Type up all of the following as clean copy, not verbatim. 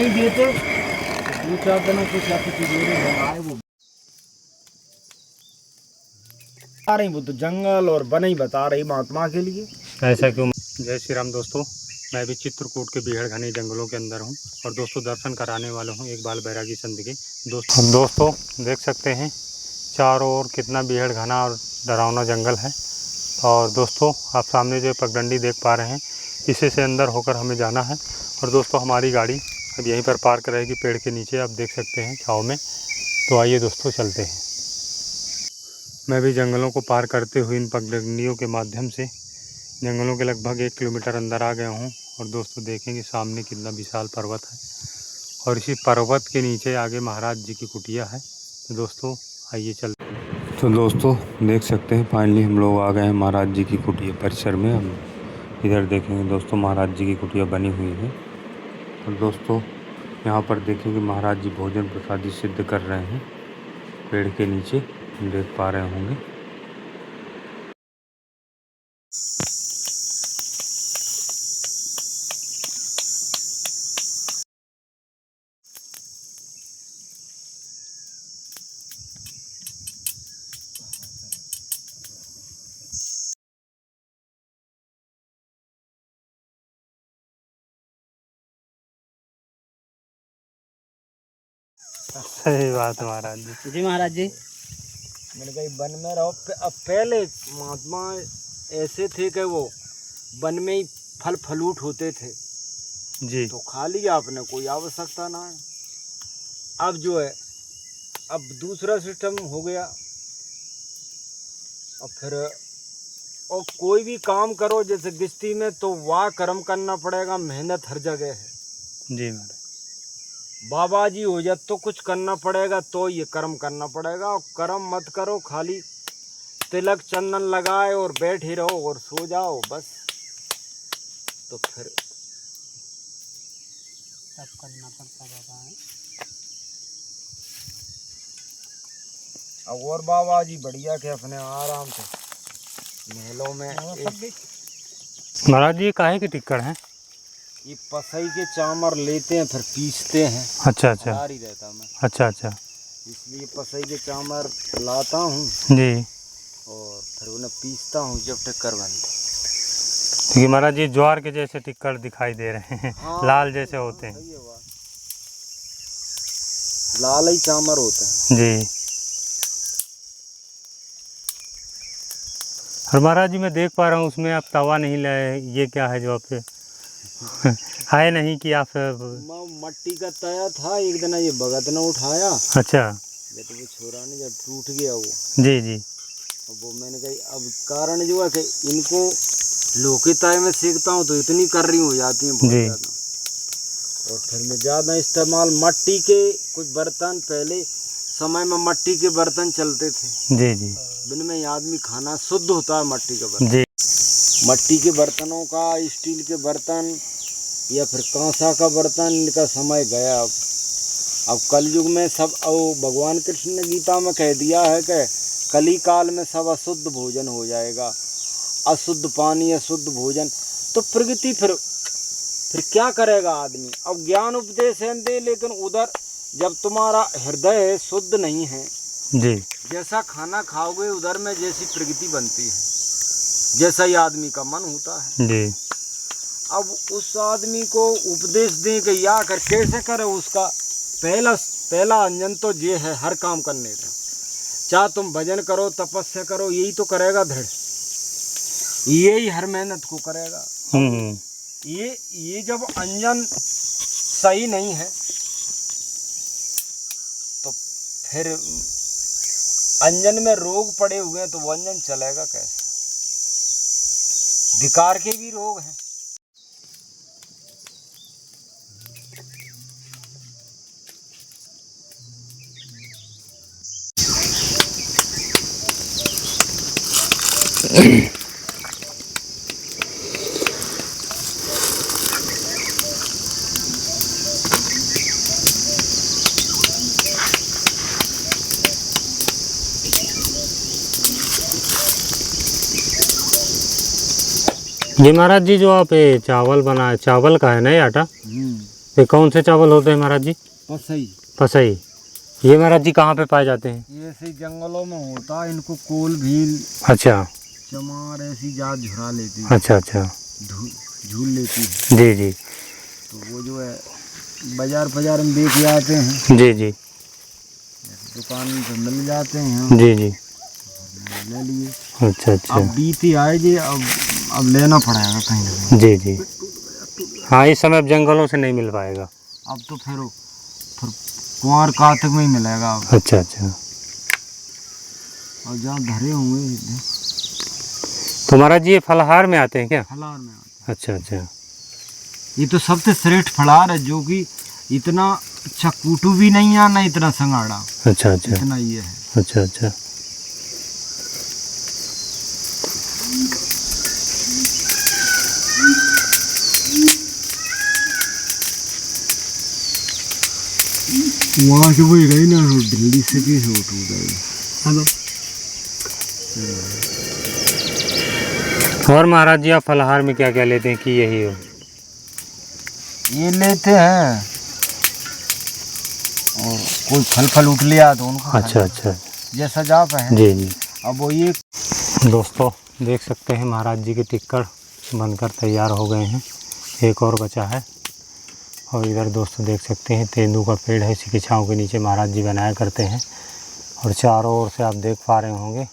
नहीं देते तो 2-4 दिनों से क्या कुछ आए वो बता रही, वो तो जंगल और वन ही बता रही महात्मा के लिए। ऐसा क्यों? जय श्री राम दोस्तों, मैं भी चित्रकूट के बीहड़ घने जंगलों के अंदर हूँ और दोस्तों दर्शन कराने वाला हूँ एक बाल बैरागी संत के। दोस्तों देख सकते हैं चारों ओर कितना बीहड़ घना और डरावना जंगल है। और दोस्तों आप सामने जो पगडंडी देख पा रहे हैं, इसी से अंदर होकर हमें जाना है। और दोस्तों हमारी गाड़ी अब यहीं पर पार्क रहेगी पेड़ के नीचे, आप देख सकते हैं छाँव में। तो आइए दोस्तों चलते हैं। मैं भी जंगलों को पार करते हुए इन पगडंडियों के माध्यम से जंगलों के लगभग 1 किलोमीटर अंदर आ गया हूँ। और दोस्तों देखेंगे सामने कितना विशाल पर्वत है और इसी पर्वत के नीचे आगे महाराज जी की कुटिया है। तो दोस्तों आइए चलते हैं। तो दोस्तों देख सकते हैं फाइनली हम लोग आ गए हैं महाराज जी की कुटिया परिसर में। हम इधर देखेंगे दोस्तों महाराज जी की कुटिया बनी हुई है। और दोस्तों यहाँ पर देखेंगे महाराज जी भोजन प्रसादी सिद्ध कर रहे हैं पेड़ के नीचे, देख पा रहे होंगे। सही बात महाराज जी। जी महाराज जी, मैंने कहा वन में रहो। अब पहले महात्मा ऐसे थे कि वो वन में ही फल फलूट होते थे जी, तो खा लिया आपने, कोई आवश्यकता ना है। अब जो है अब दूसरा सिस्टम हो गया। अब फिर और कोई भी काम करो जैसे गृहस्थी में तो वाह कर्म करना पड़ेगा, मेहनत हर जगह है जी महाराज। बाबा जी हो जाए तो कुछ करना पड़ेगा, तो ये कर्म करना पड़ेगा। और कर्म मत करो, खाली तिलक चंदन लगाए और बैठे रहो और सो जाओ बस, तो फिर सब करना पड़ता बाबा है। और बाबा जी बढ़िया के अपने आराम से महलों में महाराज जी काहे की टिक्कड़ है? ये पसई के चामर लेते हैं फिर पीसते हैं। अच्छा अच्छा, तैयार ही रहता मैं, अच्छा अच्छा, इसलिए पसई के चामर लाता हूँ जी। और फिर उन्हें पीसता हूँ जब टिक्कर बनते। क्योंकि महाराज जी ज्वार के जैसे टिक्कड़ दिखाई दे रहे हैं। हाँ, लाल जैसे होते हैं। सही है बात, लाल ही चामर होते हैं जी। और महाराज जी मैं देख पा रहा हूँ उसमें आप तवा नहीं लाए, ये क्या है जो आपसे है नहीं कि आप? मट्टी का तया था, एक दिन ये भगत ने उठाया। अच्छा, जब वो छोरा ने जब टूट गया वो, जी जी। अब वो मैंने कही अब कारण जो है कि इनको लोके ताय में सीखता हूँ तो इतनी कर्री हो जाती है बहुत ज़्यादा। और फिर मैं ज़्यादा इस्तेमाल मट्टी के कुछ बर्तन, पहले समय में मट्टी के बर्तन चलते थे जी जी, जिनमें आदमी खाना शुद्ध होता है। मट्टी का बर्तन जी, मट्टी के बर्तनों का, स्टील के बर्तन या फिर कांसा का बर्तन, इनका समय गया। अब कलयुग में सब, और भगवान कृष्ण ने गीता में कह दिया है कि कली काल में सब अशुद्ध भोजन हो जाएगा, अशुद्ध पानी, अशुद्ध भोजन। तो प्रकृति फिर क्या करेगा आदमी? अब ज्ञान उपदेश है दे, लेकिन उधर जब तुम्हारा हृदय शुद्ध नहीं है जी, जैसा खाना खाओगे उधर में जैसी प्रकृति बनती है, जैसा ही आदमी का मन होता है जी। अब उस आदमी को उपदेश दें कि या कर कैसे करे, उसका पहला अंजन तो ये है हर काम करने का। चाहे तुम भजन करो, तपस्या करो, यही तो करेगा दृढ़, यही हर मेहनत को करेगा। ये जब अंजन सही नहीं है तो फिर अंजन में रोग पड़े हुए हैं तो वो अंजन चलेगा कैसे? विकार के भी रोग हैं। जी महाराज जी जो आप चावल बनाए, चावल का है ना ये आटा? ये कौन से चावल होते हैं महाराज जी? पसई। पसई। ये महाराज जी कहाँ पे पाए जाते हैं? ये ऐसे जंगलों में होता है, इनको कोल भील अच्छा, चमार ऐसी जात झुरा लेती है, अच्छा अच्छा, झूल लेती है। जी जी, तो वो जो है बाजार में बेच जाते हैं। जी जी, दुकान पे मिल जाते हैं। जी जी, ले लिए। अच्छा अच्छा, अब बीती आए जी, अब लेना पड़ेगा कहीं ना कहीं। जी जी। हाँ, इस समय अब जंगलों से नहीं मिल पाएगा। अब तो फिर कुंवर कार्तिक में ही मिलेगा अब। अच्छा अच्छा। और जहाँ धरे होंगे तो महाराज जी ये फलाहार में आते हैं क्या? फलाहार में आते अच्छा अच्छा, हैं। ये तो सबसे श्रेष्ठ फलाहार है, जो कि इतना चक्कूटू भी नहीं है ना इतना संगाड़ा। अच्छा अच्छा, इतना ये है। अच्छा अच्छा। वहाँ से वही गई ना, दिल्ली से भी हो टू गई। हेलो। और महाराज जी आप फलाहार में क्या क्या लेते हैं कि यही हो? ये लेते हैं और कोई फल उठ लिया तो उनको अच्छा अच्छा, जैसा जाप है। जी जी। अब वो ये दोस्तों देख सकते हैं महाराज जी के टिक्कर बनकर तैयार हो गए हैं, एक और बचा है। और इधर दोस्तों देख सकते हैं तेंदू का पेड़ है, इसी की छाँव के नीचे महाराज जी बनाया करते हैं। और चारों ओर से आप देख पा रहे होंगे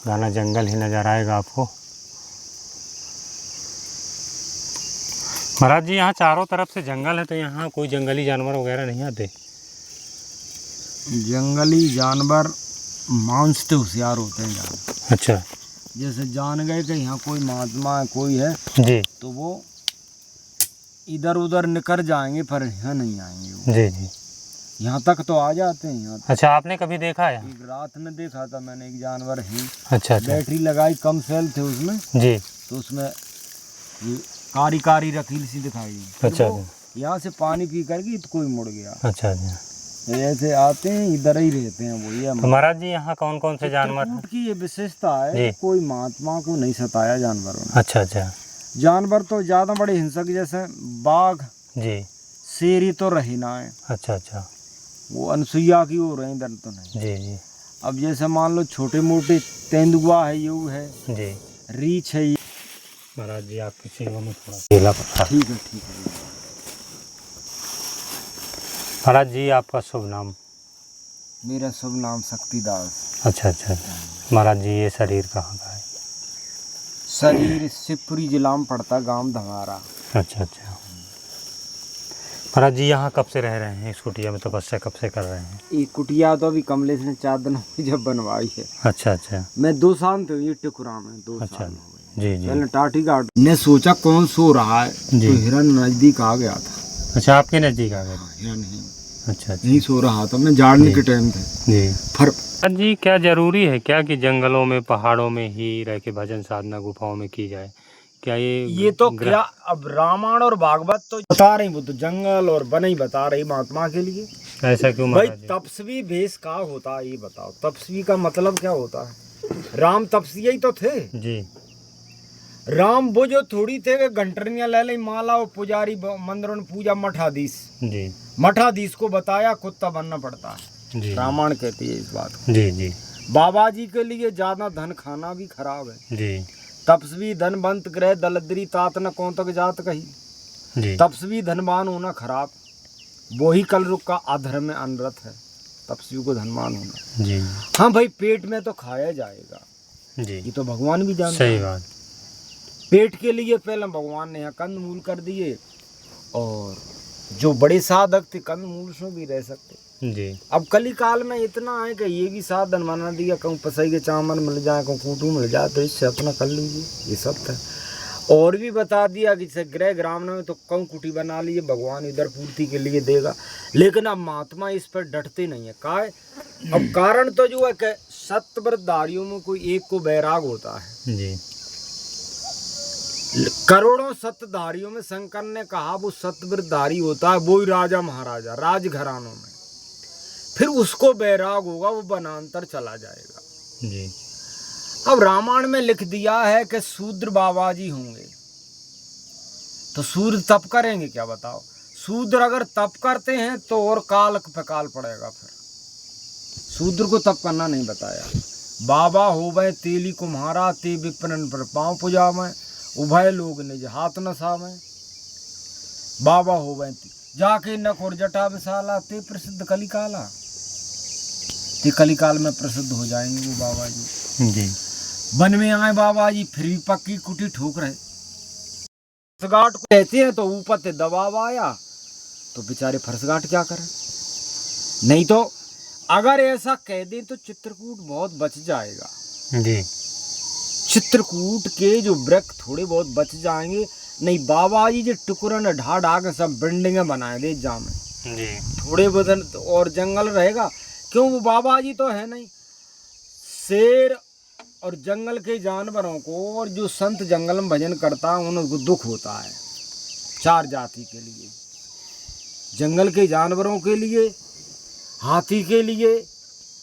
घना जंगल ही नज़र आएगा आपको। महाराज जी यहाँ चारों तरफ से जंगल है, तो यहाँ कोई जंगली जानवर वगैरह नहीं आते? जंगली जानवर मांस से होशियार होते हैं जानवर। अच्छा, जैसे जान गए कि यहाँ कोई महात्मा है, कोई है, जी तो वो इधर उधर निकल जाएंगे, पर यहाँ नहीं आएंगे वो। जी जी, यहाँ तक तो आ जाते हैं यहाँ तक। अच्छा, आपने कभी देखा है? एक रात में देखा था मैंने, एक जानवर है। अच्छा अच्छा, बैटरी लगाई, कम सेल थे उसमें, जी, तो उसमें ये कारी कारी रकील सी दिखाई दी। अच्छा वो यहाँ से पानी पी करके तो कोई मुड़ गया। अच्छा अच्छा। ऐसे आते हैं, इधर ही रहते हैं वो। ये तो महाराज जी यहाँ कौन कौन से जानवर हैं? चित्रकूट की ये विशेषता है जी। कि कोई महात्मा को नहीं सताया जानवरों ने। अच्छा अच्छा, जानवर तो ज़्यादा बड़े हिंसक, जैसे बाघ जी, शेर ही तो रही ना है, अच्छा अच्छा, वो अनसुईया की हो रहे, इधर तो नहीं। जी जी, अब जैसे मान लो छोटे मोटे तेंदुआ है, यू है, जी। रीछ है। महाराज जी आपकी सेवा में थोड़ा केला पत्ता। ठीक है ठीक है। महाराज जी आपका शुभ नाम? मेरा शुभ नाम शक्तिदास। अच्छा अच्छा, महाराज जी ये शरीर कहाँ का है? शरीर शिवपुरी जिला में पड़ता, गांव धंगारा। अच्छा अच्छा। महाराज जी यहाँ कब से रह रहे हैं? इस कुटिया में तपस्या कब से कर रहे हैं? ये कुटिया तो अभी कमलेश ने 4 दिन हुए जब बनवाई है। अच्छा अच्छा, मैं 2 साल तो ये टिकुरा में 2 अच्छा, साल हो गए। जी जी, पहले टाटी घाट ने सोचा कौन सो रहा है, जी। तो हिरन नजदीक आ गया था। अच्छा, आपके नज़दीक आ गए? हिरन ही अच्छा अच्छा, नहीं सो रहा था, मैं झाड़ने जी। के टाइम थे। जी। फिर महाराज जी क्या जरूरी है क्या कि जंगलों में पहाड़ों में ही रह के भजन साधना गुफाओं में की जाए? क्या ये तो क्या, अब रामायण और भागवत तो बता रही, वो तो जंगल और वन ही बता रही महात्मा के लिए। ऐसा क्यों भाई महाराज जी? तपस्वी भेष का होता है, ये बताओ। तपस्वी का मतलब क्या होता है? राम तपस्वी ही तो थे। जी राम वो जो थोड़ी थे कि घंटरियां ले ली, माला और पुजारी मंदिरों में पूजा, मठाधीश। जी, मठाधीश को बताया कुत्ता बनना पड़ता है। जी रामायण कहती है इस बात को। जी, जी बाबा जी के लिए ज्यादा धन खाना भी खराब है। जी, तपस्वी धनवंत ग्रह दलदरी तात न कौन तक जात कही। जी, तपस्वी धनवान होना खराब, वो ही कलयुग का अधर्म में अनरत है, तपस्वी को धनवान होना। जी, हाँ भाई, पेट में तो खाया जाएगा, जी, ये तो भगवान भी जानते सही हैं। बात। पेट के लिए पहले भगवान ने यहाँ कंद मूल कर दिए, और जो बड़े साधक थे कंद मूल से भी रह सकते। जी, अब कली काल में इतना है कि ये भी साधन बना दिया, कहूँ पसई के चावल मिल जाए, कहूँ कूटू मिल जाए, तो इससे अपना कर लीजिए, ये सब था। और भी बता दिया कि जैसे ग्रह ग्रामीण में तो कहूँ कुटी बना लीजिए, भगवान इधर पूर्ति के लिए देगा। लेकिन अब महात्मा इस पर डटते नहीं है। का है? अब कारण तो जो है कि सत्व्रतधारियों में कोई एक को बैराग होता है। जी, करोड़ों सत्धारियों में शंकर ने कहा वो सत्व्रतधारी होता है, वो ही राजा महाराजा राजघरानों में। फिर उसको बैराग होगा, वो वनांतर चला जाएगा। जी, अब रामायण में लिख दिया है कि शूद्र बाबा जी होंगे, तो सूर्य तप करेंगे क्या बताओ? शूद्र अगर तप करते हैं तो और काल पे काल पड़ेगा। फिर शूद्र को तप करना नहीं बताया। बाबा होवे तेली कुम्हारा, ते विप्रन पर पाँव पुजावे, उभय लोग निज हाथ न सावे। बाबा होवे जाके नख और जटा विशाला, ते प्रसिद्ध कलिकाला। ते कलिकाल में प्रसिद्ध हो जाएंगे वो बाबा जी। वन में आए बाबा जी, फिर भी पक्की कुटी ठोक रहे। फरसगाट को कहते हैं तो ऊपर से दबाव आया तो बेचारे फरसगाट क्या करें। नहीं तो अगर ऐसा कह दें तो चित्रकूट बहुत बच जाएगा जी। चित्रकूट के जो वृक्ष थोड़े बहुत बच जाएंगे। नहीं बाबा जी जो टुकड़न ढा ढा के सब बिल्डिंगें बनाए दे जामे जी। थोड़े बदन और जंगल रहेगा। क्यों, वो बाबा जी तो है नहीं। शेर और जंगल के जानवरों को और जो संत जंगल में भजन करता है उनको दुख होता है। चार जाति के लिए, जंगल के जानवरों के लिए, हाथी के लिए,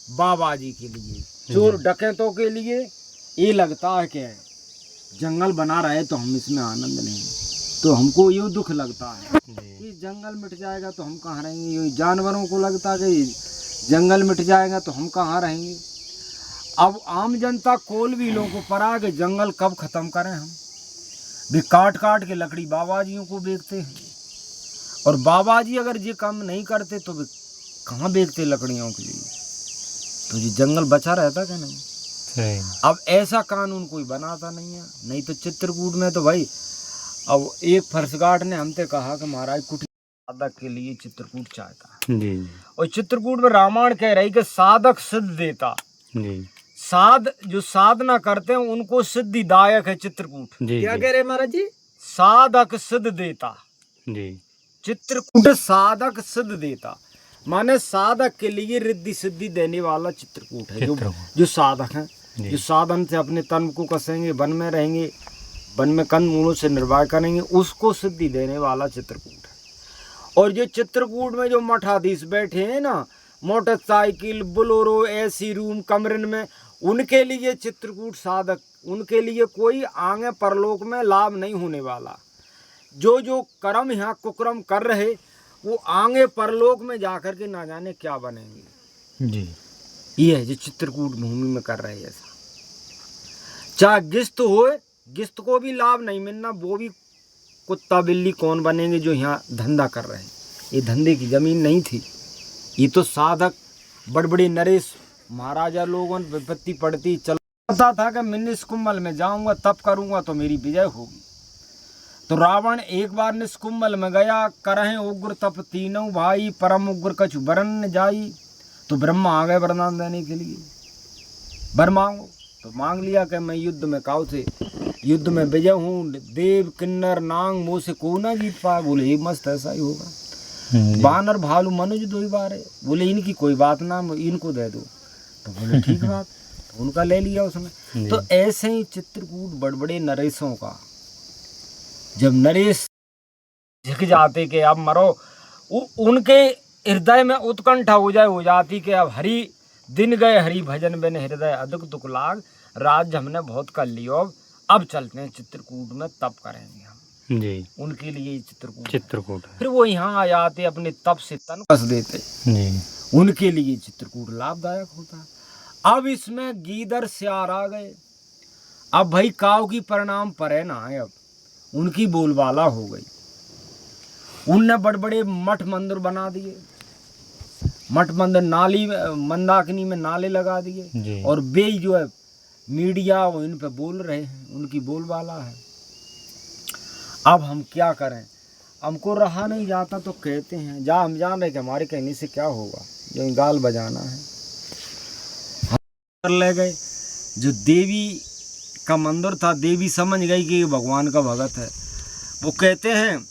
बाबा जी के लिए, चोर डकैतों के लिए ये लगता है कि जंगल बना रहे तो हम इसमें आनंद नहीं, तो हमको ये दुख लगता है कि जंगल मिट जाएगा तो हम कहाँ रहेंगे। ये जानवरों को लगता है कि जंगल मिट जाएगा तो हम कहाँ रहेंगे। अब आम जनता कोल भी लोगों को पड़ा कि जंगल कब खत्म करें हम। भी काट काट के लकड़ी बाबा जियों को बेचते हैं, और बाबा जी अगर ये काम नहीं करते तो वे कहाँ बेचते लकड़ियों के लिए, तो ये जंगल बचा रहता क्या नहीं। अब ऐसा कानून कोई बनाता नहीं है। नहीं तो चित्रकूट में तो भाई, अब एक फरसगाट ने हमसे कहा कि महाराज कुटी साधक के लिए चित्रकूट चाहता है जी। और चित्रकूट में रामायण कह रही कि साधक सिद्ध देता जी। जो साधना करते हैं उनको सिद्धिदायक है चित्रकूट। क्या कह रहे महाराज जी? साधक सिद्ध देता जी। चित्रकूट साधक सिद्ध देता, माने साधक के लिए रिद्धि सिद्धि देने वाला चित्रकूट है। जो साधक हैं, जो साधन से अपने तन को कसेंगे, वन में रहेंगे, वन में कंद मूलों से निर्वाह करेंगे, उसको सिद्धि देने वाला चित्रकूट है। और जो चित्रकूट में जो मठाधीश बैठे हैं ना, मोटरसाइकिल, बोलेरो, एसी रूम, कमरन में, उनके लिए चित्रकूट साधक, उनके लिए कोई आगे परलोक में लाभ नहीं होने वाला। जो जो कर्म यहाँ कुकर्म कर रहे वो आगे परलोक में जाकर के ना जाने क्या बनेंगे जी। ये है जो चित्रकूट भूमि में कर रहे हैं ऐसा। चाहे गिस्त होए, गिस्त को भी लाभ नहीं मिलना, वो भी कुत्ता बिल्ली कौन बनेंगे जो यहाँ धंधा कर रहे हैं। ये धंधे की जमीन नहीं थी, ये तो साधक बड़े बड़े नरेश महाराजा लोगों ने विपत्ति पड़ती चल पता था कि मैं निष्कुंभल में जाऊंगा तप करूंगा तो मेरी विजय होगी। तो रावण एक बार निष्कुंभल में गया, करहे उग्र तप तीनों भाई, परम उग्र कछु वरन जाई। तो ब्रह्मा आ गए वरदान देने के लिए, वर मांगो। तो मांग लिया कि मैं युद्ध में काउ से युद्ध में विजय हूँ, देव किन्नर नांग मुँह से को ना जीत पाए। बोले ये मस्त ऐसा ही होगा। बानर भालू मनुज दो ही बार है। बोले इनकी कोई बात ना, इनको दे दो। तो बोले ठीक बात, तो उनका ले लिया उसने। तो ऐसे ही चित्रकूट बड़े बड़े नरेशों का, जब नरेश झिक जाते कि अब मरो, उनके हृदय में उत्कंठा हो जाती कि अब हरि दिन गए हरि भजन बिन हृदय अधिक दुख लाग, राज हमने बहुत कर लियो, अब चलते हैं चित्रकूट में तप करेंगे हम जी। उनके लिए चित्रकूट फिर वो यहाँ आ जाते, अपने तप से तन कस देते जी। उनके लिए चित्रकूट लाभदायक होता है। अब इसमें गीदर सियार आ गए। अब भाई काव की परिणाम पर है ना है, अब उनकी बोलबाला हो गई। उनने बड़े बड़े मठ मंदिर बना दिए, मठ मंदिर नाली मंदाकिनी में नाले लगा दिए, और वे जो है मीडिया वो इन पे बोल रहे हैं, उनकी बोलबाला है। अब हम क्या करें, हमको रहा नहीं जाता तो कहते हैं जा, हम जान रहे कि हमारे कहने से क्या होगा, जो गाल बजाना है। हम कर ले गए। जो देवी का मंदिर था, देवी समझ गई कि ये भगवान का भगत है। वो कहते हैं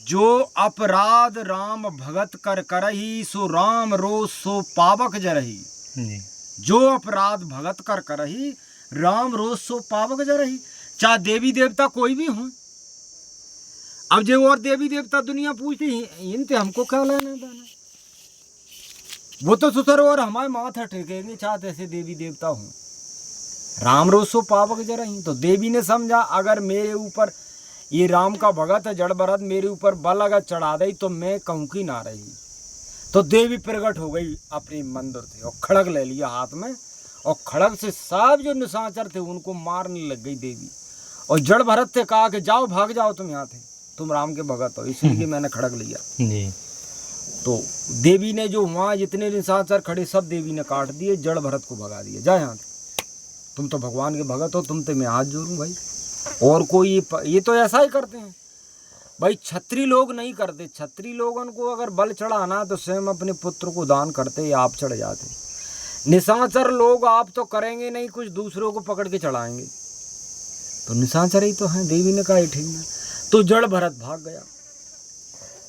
जो अपराध राम भगत कर करही, सो राम रोष सो पावक जरही। जो अपराध भगत कर करही, राम रोष सो पावक जरही। चाहे देवी देवता कोई भी हो। अब जो और देवी देवता दुनिया पूछती इनसे हमको क्या लेना देना, वो तो सुसर और हमारे माथा टेकेंगे चाहते ऐसे देवी देवता हों। राम रोसो पावक जरही। तो देवी ने समझा अगर मेरे ऊपर ये राम का भगत है जड़ भरत, मेरे ऊपर बल अगर चढ़ा दई तो मैं कहूँ की ना रही। तो देवी प्रकट हो गई अपनी मंदिर से और खड़ग ले लिया हाथ में, और खड़ग से सब जो निशाचर थे उनको मारने लग गई देवी। और जड़ भरत से कहा कि जाओ भाग जाओ, तुम यहाँ थे, तुम राम के भगत हो, इसलिए मैंने खड़ग लिया। तो देवी ने जो वहाँ जितने निशाचर खड़े सब देवी ने काट दिए, जड़ भरत को भगा दिया, जा यहाँ से, तुम तो भगवान के भगत हो, तुम तो मैं हाथ जोड़ूं भाई। और कोई ये तो ऐसा ही करते हैं भाई, क्षत्रिय लोग नहीं करते। क्षत्रिय लोगों को अगर बल चढ़ाना तो स्वयं अपने पुत्र को दान करते या आप चढ़ जाते। निशाचर लोग आप तो करेंगे नहीं, कुछ दूसरों को पकड़ के चढ़ाएंगे, तो निशाचर ही तो हैं। देवी ने कहा ठीक है। तो जड़ भरत भाग गया।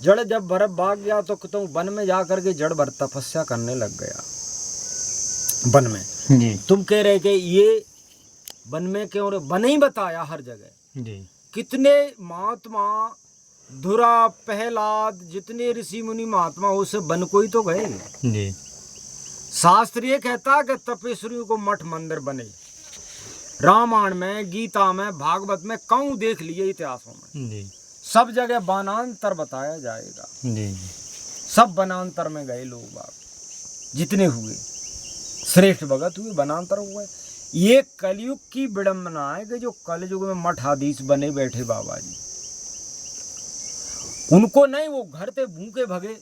जड़ जब भरत भाग गया तो वन में जा करके जड़ भरत तपस्या करने लग गया। वन में जी। तुम कह रहे कि ये वन में क्यों, वन ही बताया हर जगह जी। कितने महात्मा धुरा प्रहलाद जितने ऋषि मुनि महात्मा उसे वन को ही तो गए जी। शास्त्र ये कहता कि तपेश्वरियों को मठ मंदिर बने। रामायण में, गीता में, भागवत में कहूँ देख लिए इतिहासों में जी। सब जगह वनांतर बताया जाएगा। जी। सब वनांतर में गए लोग बाग जितने हुए, श्रेष्ठ भगत हुए, वनांतर हुए। ये कलयुग की विडंबना है कि जो कलयुग में मठ आदीश बने बैठे बाबा जी, उनको नहीं, वो घर से भूखे भगे,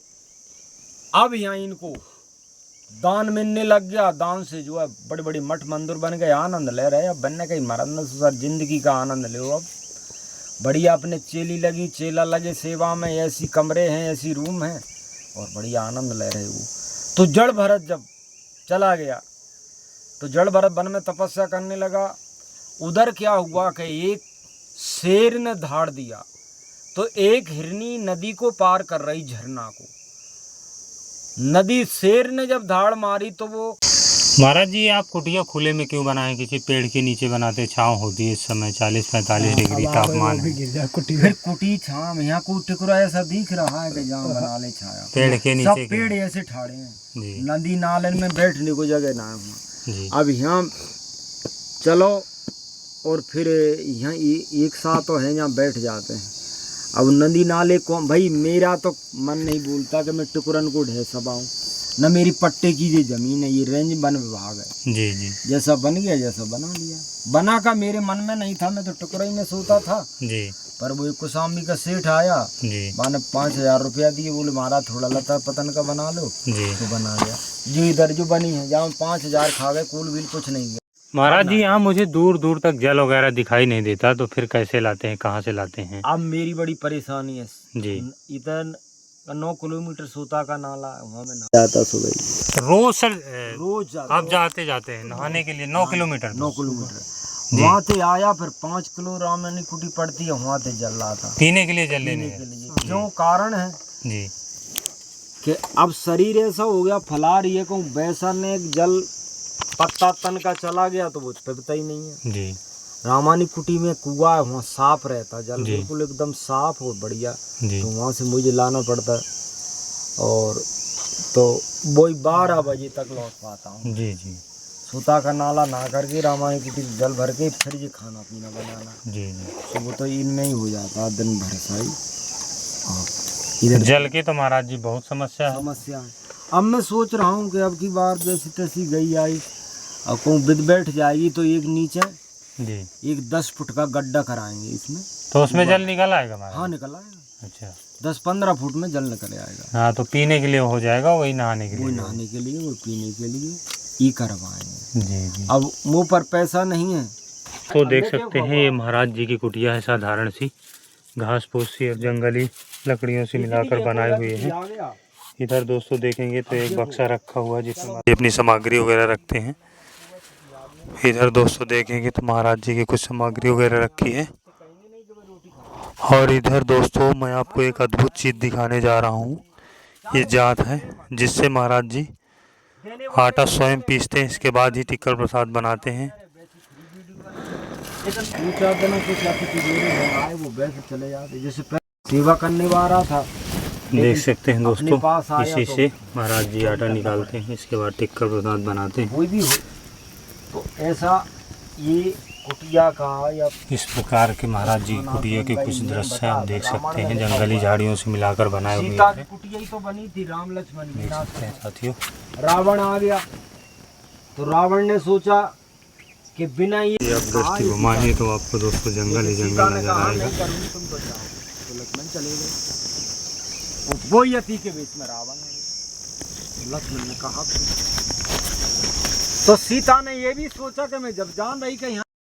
अब यहाँ इनको दान मिलने लग गया, दान से जो है बड़े बड़े मठ मंदिर बन गए, आनंद ले रहे। अब बनने कहीं मरन सर, जिंदगी का आनंद लो। अब बढ़िया अपने चेली लगी, चेला लगे सेवा में, ऐसी कमरे हैं, ऐसी रूम हैं, और बढ़िया आनंद ले रहे वो। तो जड़ भरत जब चला गया तो जड़ भरत वन में तपस्या करने लगा। उधर क्या हुआ कि एक शेर ने धाड़ दिया, तो एक हिरनी नदी को पार कर रही, झरना को, नदी, शेर ने जब धाड़ मारी तो वो। महाराज जी, आप कुटिया खुले में क्यों बनाए? किसी पेड़ के नीचे बनाते, छांव होती है इस समय 40-45 डिग्री तापमान है। फिर कुटी छांव, यहाँ को टिकुरा ऐसा दिख रहा है कि जहाँ बना ले छाया, पेड़ के नीचे, सब पेड़ ऐसे ठाड़े हैं, नदी नाले में बैठने को जगह ना है। अब यहाँ चलो और फिर यहाँ एक साथ तो है, यहाँ बैठ जाते हैं। अब नदी नाले को भाई मेरा तो मन नहीं बोलता कि मैं टुकरन को ढह सबाऊँ, न मेरी पट्टे की ये जमीन है, ये रेंज वन विभाग है। जी जी। जैसा बन गया जैसा बना लिया, बना का मेरे मन में नहीं था, मैं तो टुकड़ा ही में सोता था जी। पर वो कुसामी का सेठ आया जी, माने 5,000 रुपया दिए, बोले मारा थोड़ा लता पतन का बना लो जी। तो बना लिया। जो इधर जो बनी है जहाँ 5,000 खा गए, कुल बिल कुछ नहीं गया। महाराज जी, यहाँ मुझे दूर दूर तक जल वगैरह दिखाई नहीं देता, तो फिर कैसे लाते हैं, कहाँ से लाते हैं? अब मेरी बड़ी परेशानी है जी। इधर 9 किलोमीटर सोता का नाला है, वहाँ में जाता सुबह रोज सर, रोज आप जाते हैं नहाने के लिए 9 किलोमीटर? 9 किलोमीटर वहाँ से आया, फिर 5 किलो रामनी कुटी पड़ती है, वहाँ से जल रहा था पीने के लिए, जल लेने के लिए। क्यों कारण है जी कि अब शरीर ऐसा हो गया, फैला रही है, कहूँ वैसा ने जल पत्ता तन का चला गया तो वो पिबता ही नहीं है जी। रामानी कुटी में कुआ है, वहाँ साफ रहता जल, बिल्कुल एकदम साफ और बढ़िया, तो वहाँ से मुझे लाना पड़ता है, और तो वही 12 बजे तक लौट पाता हूँ। जी जी। सोता का नाला ना करके रामानी कुटी जल भर के फिर ये खाना पीना बनाना। जी जी। तो वो तो इनमें ही हो जाता दिन भर साई। इधर जल की तो महाराज जी बहुत समस्या है। अब मैं सोच रहा हूँ कि अब की बार जैसी तैसी गई आई, अब कहूँ बिद बैठ जाएगी तो एक नीचे जी एक 10 फुट का गड्ढा कराएंगे इसमें, तो उसमें जल निकल आएगा महाराज? हाँ निकल आएगा। अच्छा, 10-15 फुट में जल निकल आएगा। हाँ, तो पीने के लिए हो जाएगा, वही नहाने के लिए? वही नहाने के लिए, वो पीने के लिए ये करवाएंगे। जी जी। अब मुँह पर पैसा नहीं है। तो देख सकते हैं ये महाराज जी की कुटिया है, साधारण सी घास फूस सी और जंगली लकड़ियों से मिलाकर बनाए हुए हैं। इधर दोस्तों देखेंगे तो एक बक्सा रखा हुआ है जिसमें अपनी सामग्री वगैरह रखते हैं। इधर दोस्तों देखेंगे तो महाराज जी की कुछ सामग्री वगैरह रखी है। और इधर दोस्तों मैं आपको एक अद्भुत चीज़ दिखाने जा रहा हूँ। ये जात है जिससे महाराज जी आटा स्वयं पीसते हैं, इसके बाद ही टिक्कर प्रसाद बनाते हैं। सेवा करने वाला था, देख सकते हैं दोस्तों, इसी से महाराज जी आटा निकालते हैं, इसके बाद टिक्कर प्रसाद बनाते हैं। कोई भी हो तो ऐसा ये कुटिया का या इस प्रकार के महाराज जी कुटिया के कुछ दृश्य आप देख सकते हैं, जंगली झाड़ियों से मिलाकर बनाए हुए सीता की हैं। कुटिया ही तो बनी थी, राम लक्ष्मण देख सकते हैं साथियों। रावण आ गया तो रावण ने सोचा कि बिना ये आप दृष्टि घुमाएं तो आपको दोस्तों जंगल ही जंगल नजर आएगा। तुम तो जाओ, तो लक्ष्मण चले गए। वो यति के बीच में रावण आ गया। लक्ष्मण ने कहा तो सीता ने ये भी सोचा कि मैं जब जान रही कि यहाँ